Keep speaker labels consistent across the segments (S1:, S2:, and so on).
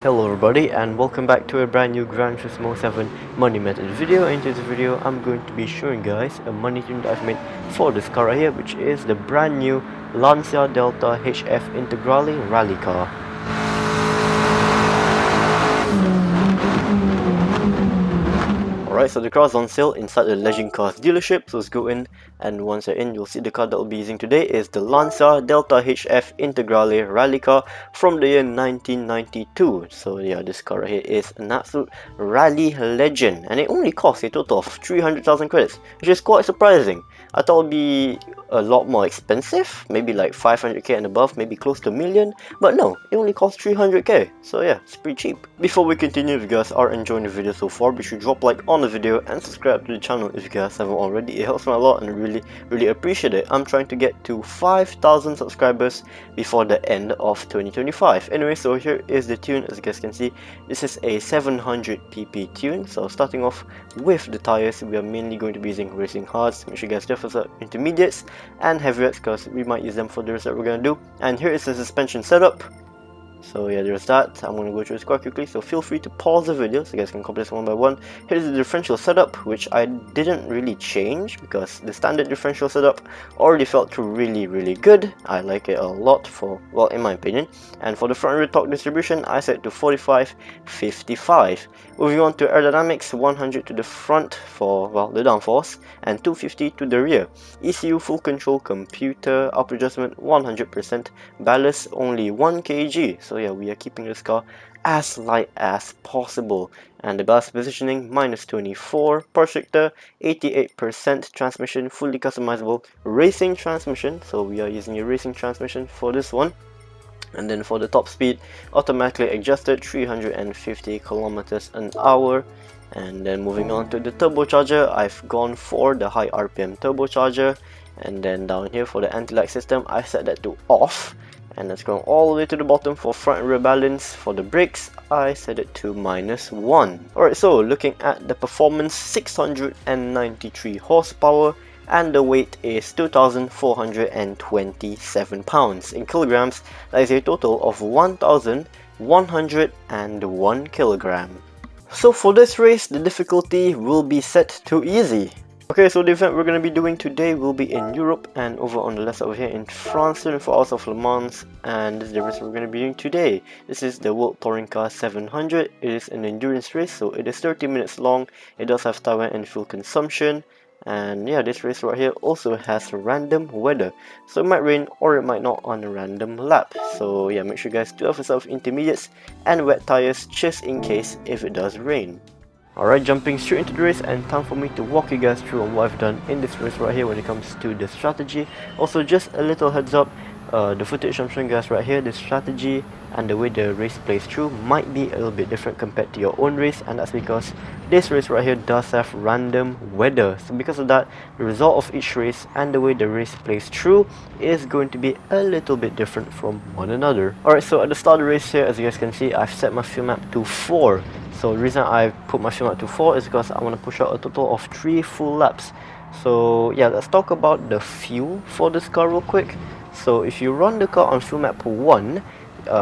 S1: Hello everybody and welcome back to a brand new Gran Turismo 7 money method video. In today's video I'm going to be showing guys a money tune that I've made for this car right here, which is the brand new Lancia Delta HF Integrale rally car. Alright, so the car is on sale inside the Legend Cars dealership, so let's go in, and once you're in, you'll see the car that we'll be using today is the Lancia Delta HF Integrale rally car from the year 1992. So yeah, this car right here is an absolute rally legend, and it only costs a total of 300,000 credits, which is quite surprising. I thought it would be a lot more expensive, maybe like 500k and above, maybe close to a million, but no, it only costs 300k, so yeah, it's pretty cheap. Before we continue, if you guys are enjoying the video so far, be sure to drop a like on the video and subscribe to the channel if you guys haven't already. It helps me a lot and I really appreciate it. I'm trying to get to 5,000 subscribers before the end of 2025. Anyway, so here is the tune. As you guys can see, this is a 700 pp tune. So starting off with the tires, we are mainly going to be using racing hards. Make sure you guys definitely intermediates and heavyweights, because we might use them for the rest that we're going to do. And here is the suspension setup. So yeah, there's that. I'm going to go through this quite quickly, so feel free to pause the video so you guys can complete this one by one. Here's the differential setup, which I didn't really change because the standard differential setup already felt really good. I like it a lot, for, well, in my opinion. And for the front and rear torque distribution, I set to 45-55. Moving on to aerodynamics, 100 to the front for, well, the downforce, and 250 to the rear. ECU full control, computer output adjustment 100%, ballast only 1 kg. So yeah, we are keeping this car as light as possible. And the ballast positioning -24, power restrictor 88%, transmission fully customizable racing transmission, so we are using a racing transmission for this one. And then for the top speed, automatically adjusted 350 kilometers an hour. And then moving on to the turbocharger, I've gone for the high RPM turbocharger. And then down here for the anti-lag system, I set that to off. And let's go all the way to the bottom for front and rear balance. For the brakes, I set it to -1. Alright, so looking at the performance, 693 horsepower, and the weight is 2,427 pounds. In kilograms, that is a total of 1,101 kilogram. So for this race, the difficulty will be set to easy. Okay, so the event we're going to be doing today will be in Europe, and over on the left over here in France, 24 Hours of Le Mans, and this is the race we're going to be doing today. This is the World Touring Car 700. It is an endurance race, so it is 30 minutes long. It does have tire and fuel consumption, and yeah, this race right here also has random weather, so it might rain or it might not on a random lap. So yeah, make sure you guys do have yourself intermediates and wet tires just in case if it does rain. Alright, jumping straight into the race, and time for me to walk you guys through on what I've done in this race right here when it comes to the strategy. Also, just a little heads up, the footage I'm showing you guys right here, the strategy and the way the race plays through might be a little bit different compared to your own race, and that's because this race right here does have random weather. So because of that, the result of each race and the way the race plays through is going to be a little bit different from one another. Alright, so at the start of the race here, as you guys can see, I've set my fuel map to 4. So the reason I put my fuel map to 4 is because I want to push out a total of 3 full laps. So yeah, let's talk about the fuel for this car real quick. So if you run the car on fuel map 1,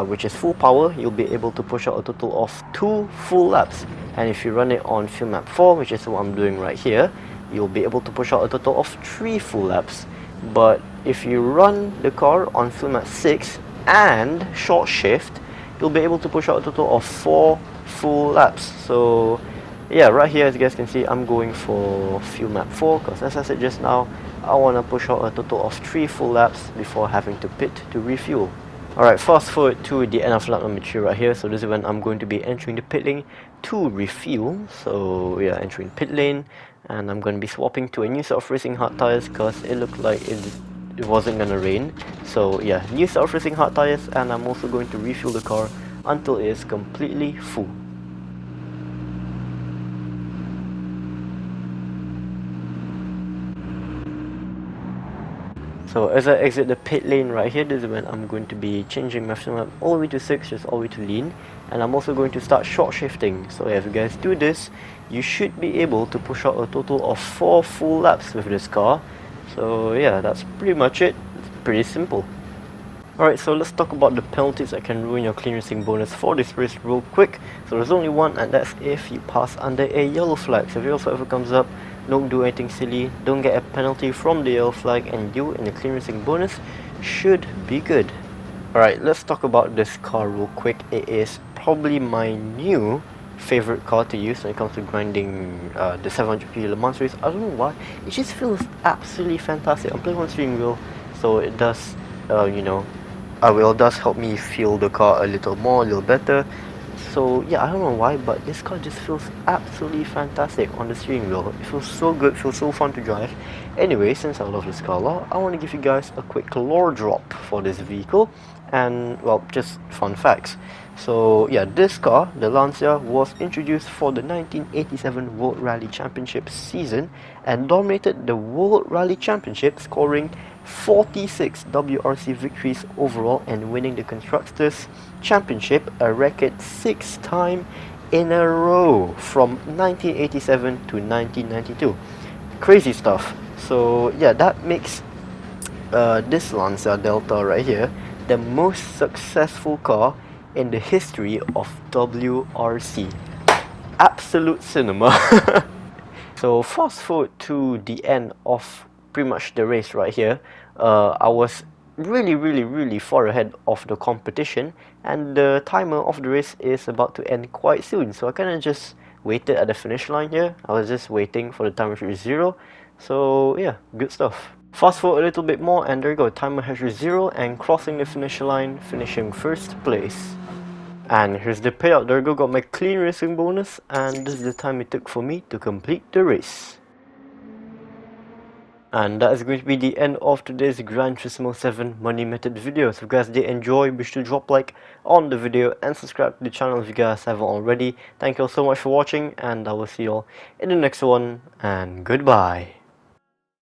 S1: which is full power, you'll be able to push out a total of 2 full laps. And if you run it on fuel map 4, which is what I'm doing right here, you'll be able to push out a total of 3 full laps. But if you run the car on fuel map 6 and short shift, you'll be able to push out a total of 4 full laps. So yeah, right here as you guys can see, I'm going for fuel map 4 because as I said just now, I want to push out a total of 3 full laps before having to pit to refuel. Alright, fast forward to the end of lap number 3 right here. So this is when I'm going to be entering the pit lane to refuel. So yeah, entering pit lane, and I'm going to be swapping to a new set of racing hard tires because it looked like it wasn't gonna rain. So yeah, new set of racing hard tires, and I'm also going to refuel the car until it is completely full. So as I exit the pit lane right here, this is when I'm going to be changing my fuel map all the way to 6, just all the way to lean. And I'm also going to start short shifting. So if you guys do this, you should be able to push out a total of 4 full laps with this car. So yeah, that's pretty much it. It's pretty simple. Alright, so let's talk about the penalties that can ruin your clean racing bonus for this race real quick. So there's only one, and that's if you pass under a yellow flag. So if yellow flag ever comes up, don't do anything silly, don't get a penalty from the yellow flag, and you in the clean racing bonus should be good. Alright, let's talk about this car real quick. It is probably my new favorite car to use when it comes to grinding the 700p Le Mans race. I don't know why, it just feels absolutely fantastic. I'm playing on steering wheel, so it does, it does help me feel the car a little more, a little better. So yeah, I don't know why, but this car just feels absolutely fantastic on the steering wheel. It feels so good, feels so fun to drive. Anyway, since I love this car a lot, I want to give you guys a quick lore drop for this vehicle, and well, just fun facts. So yeah, this car, the Lancia, was introduced for the 1987 World Rally Championship season and dominated the World Rally Championship, scoring 46 WRC victories overall and winning the Constructors' Championship a record 6 times in a row from 1987 to 1992. Crazy stuff. So yeah, that makes this Lancia Delta right here the most successful car in the history of WRC. Absolute cinema. So fast forward to the end of pretty much the race right here. I was really far ahead of the competition, and the timer of the race is about to end quite soon, so I kind of just waited at the finish line here. I was just waiting for the timer to reach 0. So yeah, good stuff. Fast forward a little bit more, and there you go, timer has reached 0 and crossing the finish line, finishing first place. And here's the payout. There you go, got my clean racing bonus, and this is the time it took for me to complete the race. And that is going to be the end of today's Gran Turismo 7 Money Method video. So if you guys did enjoy, be sure to drop a like on the video and subscribe to the channel if you guys haven't already. Thank you all so much for watching, and I will see you all in the next one, and goodbye.